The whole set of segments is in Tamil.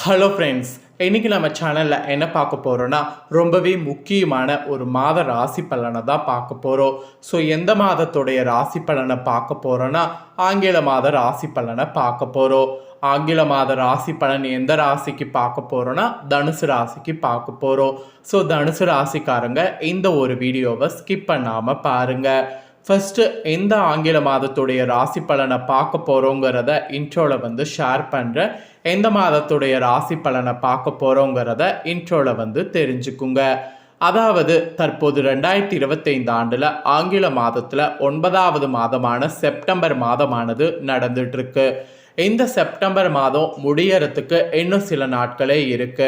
ஹலோ ஃப்ரெண்ட்ஸ், இன்றைக்கி நம்ம சேனலில் என்ன பார்க்க போகிறோன்னா ரொம்பவே முக்கியமான ஒரு மாத ராசி பலனை தான் பார்க்க போகிறோம். ஸோ எந்த மாதத்துடைய ராசி பலனை பார்க்க போகிறோன்னா ஆங்கில மாத ராசி பலனை பார்க்க போகிறோம். ஆங்கில மாத ராசி பலன் எந்த ராசிக்கு பார்க்க போகிறோன்னா தனுசு ராசிக்கு பார்க்க போகிறோம். ஸோ தனுசு ராசிக்காரங்க இந்த ஒரு வீடியோவை ஸ்கிப் பண்ணாமல் பாருங்கள். ஃபஸ்ட்டு எந்த ஆங்கில மாதத்துடைய ராசி பலனை பார்க்க போகிறோங்கிறத இன்ட்ரோவில் ஷேர் பண்ணுறேன். எந்த மாதத்துடைய ராசி பலனை பார்க்க போகிறோங்கிறத இன்ட்ரோவில் தெரிஞ்சுக்குங்க. அதாவது தற்போது 2025 ஆண்டில் ஆங்கில மாதத்தில் 9வது மாதமான செப்டம்பர் மாதமானது நடந்துட்டுருக்கு. இந்த செப்டம்பர் மாதம் முடியறதுக்கு இன்னும் சில நாட்களே இருக்கு.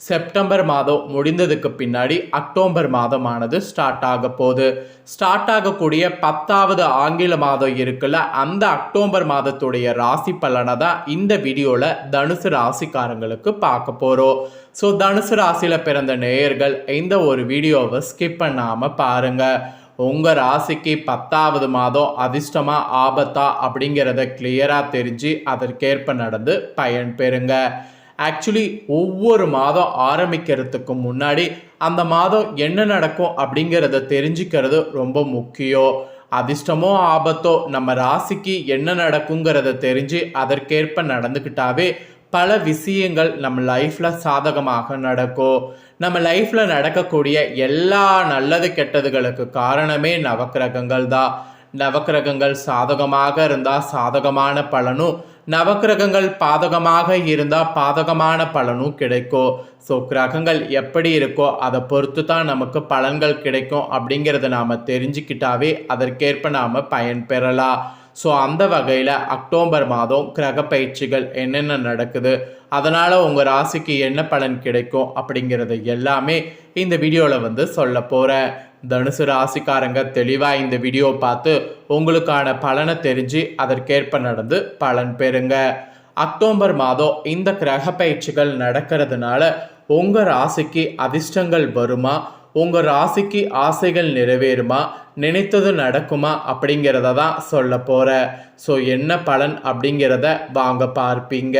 செப்டம்பர் மாதம் முடிந்ததுக்கு பின்னாடி அக்டோபர் மாதமானது ஸ்டார்ட் ஆக போகுது. ஸ்டார்ட் ஆகக்கூடிய 10வது ஆங்கில மாதம் இருக்குல்ல, அந்த அக்டோபர் மாதத்துடைய ராசி பலனை தான் இந்த வீடியோவில் தனுசு ராசிக்காரங்களுக்கு பார்க்க போகிறோம். ஸோ தனுசு ராசியில் பிறந்த நேயர்கள் இந்த ஒரு வீடியோவை ஸ்கிப் பண்ணாமல் பாருங்கள். உங்கள் ராசிக்கு 10வது மாதம் அதிர்ஷ்டமா ஆபத்தா அப்படிங்கிறத கிளியராக தெரிஞ்சு அதற்கேற்ப நடந்து பயன் பெறுங்க. ஆக்சுவலி ஒவ்வொரு மாதம் ஆரம்பிக்கிறதுக்கு முன்னாடி அந்த மாதம் என்ன நடக்கும் அப்படிங்கிறத தெரிஞ்சுக்கிறது ரொம்ப முக்கியம். அதிர்ஷ்டமோ ஆபத்தோ நம்ம ராசிக்கு என்ன நடக்குங்கிறத தெரிஞ்சு அதற்கேற்ப நடந்துக்கிட்டாவே பல விஷயங்கள் நம்ம லைஃப்பில் சாதகமாக நடக்கும். நம்ம லைஃப்பில் நடக்கக்கூடிய எல்லா நல்லது கெட்டதுகளுக்கு காரணமே நவக்கிரகங்கள் தான். நவக்கிரகங்கள் சாதகமாக இருந்தால் சாதகமான பலனும், நவக்கிரகங்கள் பாதகமாக இருந்தால் பாதகமான பலனும் கிடைக்கும். ஸோ கிரகங்கள் எப்படி இருக்கோ அதை பொறுத்து தான் நமக்கு பலன்கள் கிடைக்கும் அப்படிங்கிறத நாம் தெரிஞ்சுக்கிட்டாவே அதற்கேற்ப நாம் பயன் பெறலாம். ஸோ அந்த வகையில் அக்டோபர் மாதம் கிரக பயிற்சிகள் என்னென்ன நடக்குது, அதனால் உங்கள் ராசிக்கு என்ன பலன் கிடைக்கும் அப்படிங்கிறது எல்லாமே இந்த வீடியோவில் சொல்ல போகிறேன். தனுசு ராசிக்காரங்க தெளிவாக இந்த வீடியோ பார்த்து உங்களுக்கான பலனை தெரிஞ்சு அதற்கேற்ப நடந்து பலன் பெறுங்க. அக்டோபர் மாதம் இந்த கிரக பயிற்சிகள் நடக்கிறதுனால உங்கள் ராசிக்கு அதிர்ஷ்டங்கள் வருமா, உங்கள் ராசிக்கு ஆசைகள் நிறைவேறுமா, நினைத்தது நடக்குமா அப்படிங்கிறத தான் சொல்ல போகிறேன். ஸோ என்ன பலன் அப்படிங்கிறத வாங்க பார்ப்பீங்க.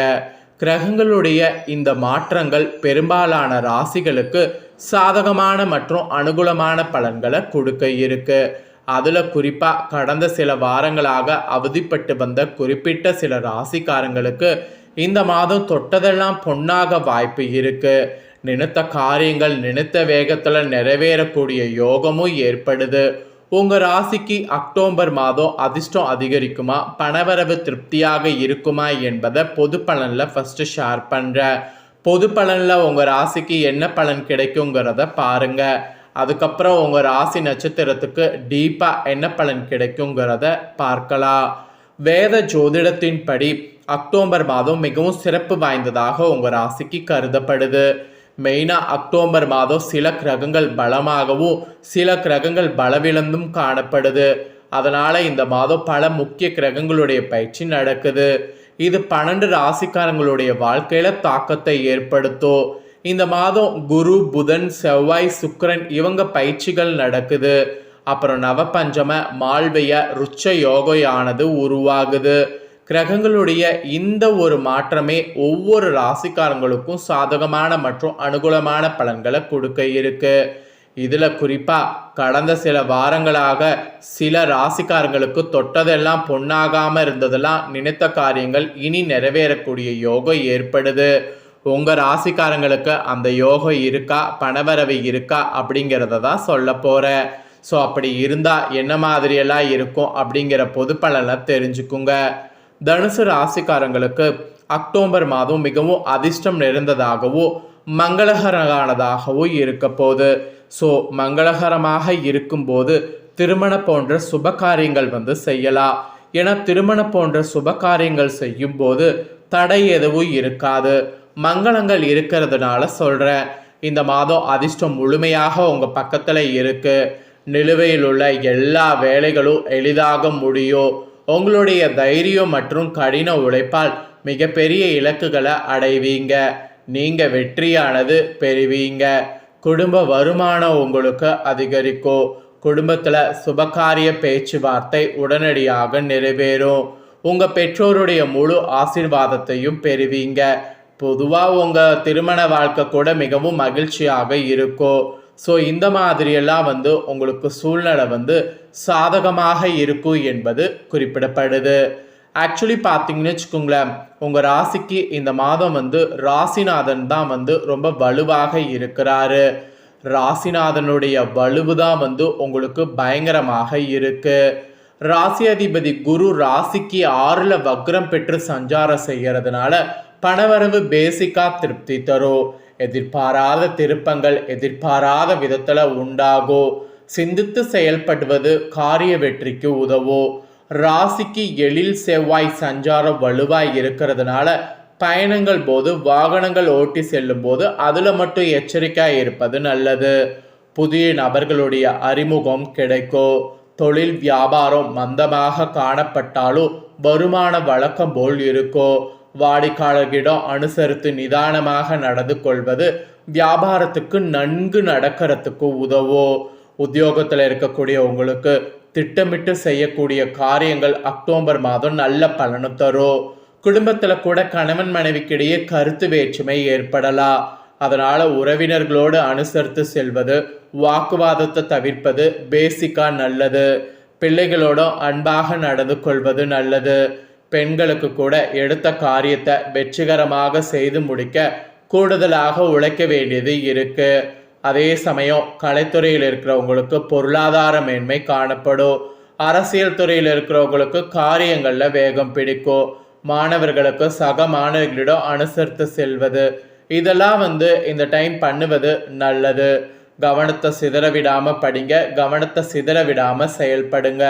கிரகங்களுடைய இந்த மாற்றங்கள் பெரும்பாலான ராசிகளுக்கு சாதகமான மற்றும் அனுகூலமான பலன்களை கொடுக்க இருக்கு. அதில் குறிப்பாக கடந்த சில வாரங்களாக அவதிப்பட்டு வந்த குறிப்பிட்ட சில ராசிக்காரங்களுக்கு இந்த மாதம் தொட்டதெல்லாம் பொன்னாக வாய்ப்பு இருக்கு. நினைத்த காரியங்கள் நினைத்த வேகத்தில் நிறைவேறக்கூடிய யோகமும் ஏற்படுது. உங்கள் ராசிக்கு அக்டோபர் மாதம் அதிர்ஷ்டம் அதிகரிக்குமா, பணவரவு திருப்தியாக இருக்குமா என்பதை பொது பலனில் ஃபஸ்ட்டு ஷேர் பண்ணுறேன். பொது பலனில் உங்கள் ராசிக்கு என்ன பலன் கிடைக்குங்கிறத பாருங்கள். அதுக்கப்புறம் உங்கள் ராசி நட்சத்திரத்துக்கு டீப்பாக என்ன பலன் கிடைக்குங்கிறத பார்க்கலாம். வேத ஜோதிடத்தின்படி அக்டோபர் மாதம் மிகவும் சிறப்பு வாய்ந்ததாக உங்கள் ராசிக்கு கருதப்படுது. மெயினாக அக்டோபர் மாதம் சில கிரகங்கள் பலமாகவும் சில கிரகங்கள் பலவிழந்தும் காணப்படுது. அதனால் இந்த மாதம் பல முக்கிய கிரகங்களுடைய பயிற்சி நடக்குது. இது 12 ராசிக்காரங்களுடைய வாழ்க்கையில் தாக்கத்தை ஏற்படுத்தும். இந்த மாதம் குரு, புதன், செவ்வாய், சுக்கிரன் இவங்க பயிற்சிகள் நடக்குது. அப்புறம் நவபஞ்சம, மால்விய, ருச்ச யோகையானது உருவாகுது. கிரகங்களுடைய இந்த ஒரு மாற்றமே ஒவ்வொரு ராசிக்காரங்களுக்கும் சாதகமான மற்றும் அனுகூலமான பலன்களை கொடுக்க இருக்கு. இதில் குறிப்பாக கடந்த சில வாரங்களாக சில ராசிக்காரங்களுக்கு தொட்டதெல்லாம் பொன்னாகாமல் இருந்ததெல்லாம் நினைத்த காரியங்கள் இனி நிறைவேறக்கூடிய யோகம் ஏற்படுது. உங்கள் ராசிக்காரங்களுக்கு அந்த யோகம் இருக்கா, பணவரவு இருக்கா அப்படிங்கிறத தான் சொல்ல போகிறேன். ஸோ அப்படி இருந்தால் என்ன மாதிரியெல்லாம் இருக்கும் அப்படிங்கிற பொது பலனை தெரிஞ்சுக்குங்க. தனுசு ராசிக்காரங்களுக்கு அக்டோபர் மாதம் மிகவும் அதிர்ஷ்டம் நிறைந்ததாகவும் மங்களகரமானதாகவும் இருக்க போகுது. ஸோ மங்களகரமாக இருக்கும்போது திருமணம் போன்ற சுப காரியங்கள் செய்யலாம். ஏன்னா திருமணம் போன்ற சுப காரியங்கள் செய்யும் போது தடை எதுவும் இருக்காது. மங்களங்கள் இருக்கிறதுனால சொல்கிறேன். இந்த மாதம் அதிர்ஷ்டம் முழுமையாக உங்கள் பக்கத்தில் இருக்கு. நிலுவையில் உள்ள எல்லா வேலைகளும் எளிதாக முடியும். உங்களுடைய தைரியம் மற்றும் கடின உழைப்பால் மிகப்பெரிய இலக்குகளை அடைவீங்க. நீங்கள் வெற்றியானது பெறுவீங்க. குடும்ப வருமானம் உங்களுக்கு அதிகரிக்கும். குடும்பத்தில் சுபகாரிய பேச்சுவார்த்தை உடனடியாக நிறைவேறும். உங்கள் பெற்றோருடைய முழு ஆசீர்வாதத்தையும் பெறுவீங்க. பொதுவாக உங்கள் திருமண வாழ்க்கை கூட மிகவும் மகிழ்ச்சியாக இருக்கும். ஸோ இந்த மாதிரியெல்லாம் உங்களுக்கு சூழ்நிலை சாதகமாக இருக்கும் என்பது குறிப்பிடப்படுது. ஆக்சுவலி பார்த்தீங்கன்னு வச்சுக்கோங்களேன், உங்கள் ராசிக்கு இந்த மாதம் ராசிநாதன் தான் ரொம்ப வலுவாக இருக்கிறாரு. ராசிநாதனுடைய வலுவு தான் உங்களுக்கு பயங்கரமாக இருக்கு. ராசி அதிபதி குரு ராசிக்கு 6ல் வக்ரம் பெற்று சஞ்சாரம் செய்யறதுனால பணவரவு பேசிக்கா திருப்தி தரும். எதிர்பாராத திருப்பங்கள் எதிர்பாராத விதத்துல உண்டாகும். சிந்தித்து செயல்படுவது காரிய வெற்றிக்கு உதவும். ராசிக்கு எழில் செவ்வாய் சஞ்சாரம் வலுவாய் இருக்கிறதுனால பயணங்கள் போது வாகனங்கள் ஓட்டி செல்லும் போது அதுல மட்டும் எச்சரிக்கையா இருப்பது நல்லது. புதிய நபர்களுடைய அறிமுகம் கிடைக்கும். தொழில் வியாபாரம் மந்தமாக காணப்பட்டாலும் வருமான வழக்கம் போல் இருக்கும். வாடிக்கையாளர்களிடம் அனுசரித்து நிதானமாக நடந்து கொள்வது வியாபாரத்துக்கு நன்கு நடக்கிறதுக்கு உதவும். உத்தியோகத்தில் இருக்கக்கூடிய உங்களுக்கு திட்டமிட்டு செய்யக்கூடிய காரியங்கள் அக்டோபர் மாதம் நல்ல பலனை தரும். குடும்பத்தில் கூட கணவன் மனைவிக்கிடையே கருத்து வேற்றுமை ஏற்படலாம். அதனால உறவினர்களோடு அனுசரித்து செல்வது, வாக்குவாதத்தை தவிர்ப்பது பேசிக்கா நல்லது. பிள்ளைகளோட அன்பாக நடந்து கொள்வது நல்லது. பெண்களுக்கு கூட எடுத்த காரியத்தை வெற்றிகரமாக செய்து முடிக்க கூடுதலாக உழைக்க வேண்டியது இருக்கு. அதே சமயம் கலைத்துறையில் இருக்கிறவங்களுக்கு பொருளாதார மேன்மை காணப்படும். அரசியல் துறையில் இருக்கிறவங்களுக்கு காரியங்கள்ல வேகம் பிடிக்கும். மாணவர்களுக்கு சக மாணவர்களிடம் அனுசரித்து செல்வது, இதெல்லாம் இந்த டைம் பண்ணுவது நல்லது. கவனத்தை சிதற விடாம படிங்க, கவனத்தை சிதற விடாம செயல்படுங்க.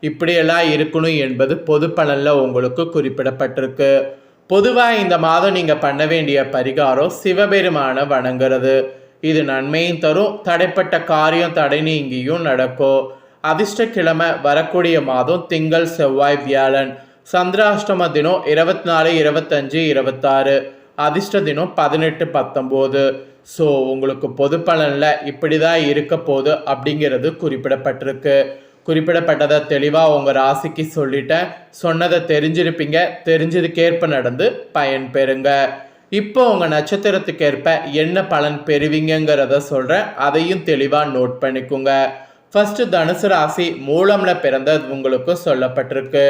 இப்படியெல்லாம் இருக்கணும் என்பது பொது பலன்ல உங்களுக்கு குறிப்பிடப்பட்டிருக்கு. பொதுவாக இந்த மாதம் நீங்க பண்ண வேண்டிய பரிகாரம் சிவபெருமான வணங்குறது. இது நன்மையும் தரும். தடைப்பட்ட காரியம் தடை நீங்கியும் நடக்கும். அதிர்ஷ்ட கிழமை வரக்கூடிய மாதம் திங்கள், செவ்வாய், வியாழன். சந்திராஷ்டம தினம் 24, 25, 26. அதிர்ஷ்ட தினம் 18, 19. ஸோ உங்களுக்கு பொது பலனில் இப்படி தான் இருக்க போகுது அப்படிங்கிறது குறிப்பிடப்பட்டிருக்கு. குறிப்பிடப்பட்டதை தெளிவாக உங்கள் ராசிக்கு சொல்லிட்டேன். சொன்னதை தெரிஞ்சிருப்பீங்க. தெரிஞ்சதுக்கேற்ப நடந்து பயன் பெறுங்க. இப்போ உங்கள் நட்சத்திரத்துக்கு ஏற்ப என்ன பலன் பெறுவீங்கிறத சொல்கிறேன். அதையும் தெளிவாக நோட் பண்ணிக்கோங்க. ஃபர்ஸ்ட் தனுசு ராசி மூலம்ல பிறந்த உங்களுக்கு சொல்லப்பட்டிருக்கு.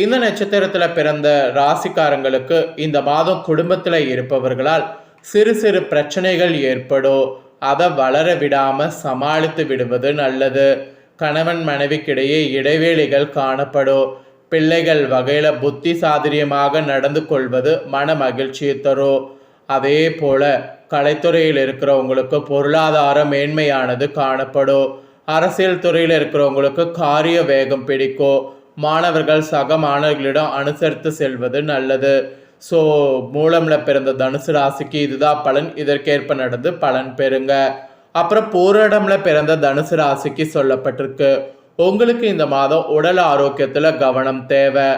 இந்த நட்சத்திரத்தில் பிறந்த ராசிக்காரங்களுக்கு இந்த மாதம் குடும்பத்தில் இருப்பவர்களால் சிறு சிறு பிரச்சனைகள் ஏற்படும். அதை வளர விடாம சமாளித்து விடுவது நல்லது. கணவன் மனைவிக்கிடையே இடைவேளைகள் காணப்படும். பிள்ளைகள் வகையில புத்தி சாதுரியமாக நடந்து கொள்வது மன மகிழ்ச்சியை தரும். அதே போல கலைத்துறையில் இருக்கிறவங்களுக்கு பொருளாதார மேன்மையானது காணப்படும். அரசியல் துறையில் இருக்கிறவங்களுக்கு காரிய வேகம் பிடிக்கும். மாணவர்கள் சக மாணவர்களிடம் அனுசரித்து செல்வது நல்லது. ஸோ மூலம்ல பிறந்த தனுசு ராசிக்கு இதுதான் பலன். இதற்கேற்ப நடந்து பலன் பெறுங்க. அப்புறம் பூரடம்ல பிறந்த தனுசு ராசிக்கு சொல்லப்பட்டிருக்கு. உங்களுக்கு இந்த மாதம் உடல் ஆரோக்கியத்துல கவனம் தேவை.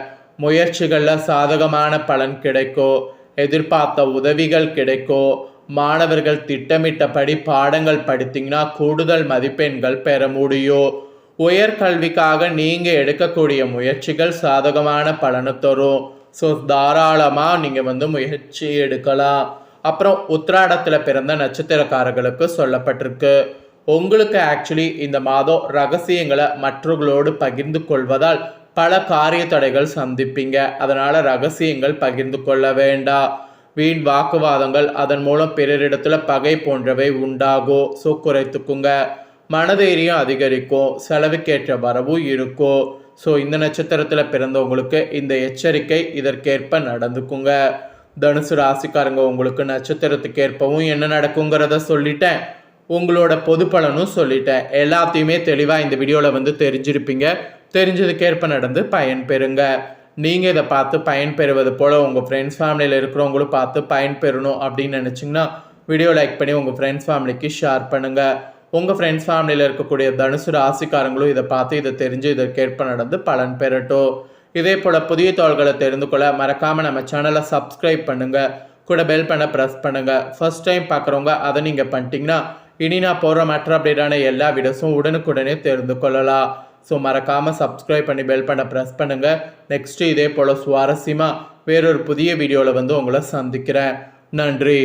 முயற்சிகள்ல சாதகமான பலன் கிடைக்கும். எதிர்பார்த்த உதவிகள் கிடைக்கும். மாணவர்கள் திட்டமிட்டபடி பாடங்கள் படித்தீங்கன்னா கூடுதல் மதிப்பெண்கள் பெற முடியும். உயர்கல்விக்காக நீங்க எடுக்கக்கூடிய முயற்சிகள் சாதகமான பலனை தரும். ஸோ தாராளமாக நீங்கள் முயற்சி எடுக்கலாம். அப்புறம் உத்திராடத்தில் பிறந்த நட்சத்திரக்காரர்களுக்கு சொல்லப்பட்டிருக்கு. உங்களுக்கு ஆக்சுவலி இந்த மாதம் ரகசியங்களை மற்றவர்களோடு பகிர்ந்து கொள்வதால் பல காரிய தடைகள் சந்திப்பீங்க. அதனால் ரகசியங்கள் பகிர்ந்து கொள்ள வேண்டாம். வீண் வாக்குவாதங்கள், அதன் மூலம் பிறரிடத்துல பகை போன்றவை உண்டாகும். ஸோ குறைத்துக்குங்க. மனதைரியம் அதிகரிக்கும். செலவுக்கேற்ற வரவும் இருக்கும். ஸோ இந்த நட்சத்திரத்தில் பிறந்தவங்களுக்கு இந்த எச்சரிக்கை இதற்கேற்ப நடந்துக்குங்க. தனுசு ராசிக்காரங்க உங்களுக்கு நட்சத்திரத்துக்கு ஏற்பவும் என்ன நடக்குங்கிறத சொல்லிட்டேன். உங்களோட பொது பலனும் சொல்லிட்டேன். எல்லாத்தையுமே தெளிவாக இந்த வீடியோவில் தெரிஞ்சிருப்பீங்க. தெரிஞ்சதுக்கேற்ப நடந்து பயன் பெறுங்க. நீங்கள் இதை பார்த்து பயன் பெறுவது போல் உங்கள் ஃப்ரெண்ட்ஸ் ஃபேமிலியில் இருக்கிறவங்களும் பார்த்து பயன் பெறணும் அப்படின்னு நினச்சிங்கன்னா வீடியோ லைக் பண்ணி உங்கள் ஃப்ரெண்ட்ஸ் ஃபேமிலிக்கு ஷேர் பண்ணுங்கள். உங்கள் ஃப்ரெண்ட்ஸ் ஃபேமிலியில் இருக்கக்கூடிய தனுசு ராசிக்காரங்களும் இதை பார்த்து இதை தெரிஞ்சு இதற்கேற்ப நடந்து பலன் பெறட்டும். இதே போல் புதிய தகவல்களை தெரிந்து கொள்ள மறக்காமல் நம்ம சேனலை சப்ஸ்கிரைப் பண்ணுங்கள். கூட பெல் பண்ண ப்ரெஸ் பண்ணுங்கள். ஃபர்ஸ்ட் டைம் பார்க்குறவங்க அதை நீங்கள் பண்ணிட்டீங்கன்னா இனி நான் போடுற மற்ற அப்டேட்டான எல்லா வீடியோஸும் உடனுக்குடனே தெரிந்து கொள்ளலாம். ஸோ மறக்காமல் சப்ஸ்கிரைப் பண்ணி பெல் பண்ண ப்ரெஸ் பண்ணுங்கள். நெக்ஸ்ட்டு இதே போல் சுவாரஸ்யமாக வேறொரு புதிய வீடியோவில் உங்களை சந்திக்கிறேன். நன்றி.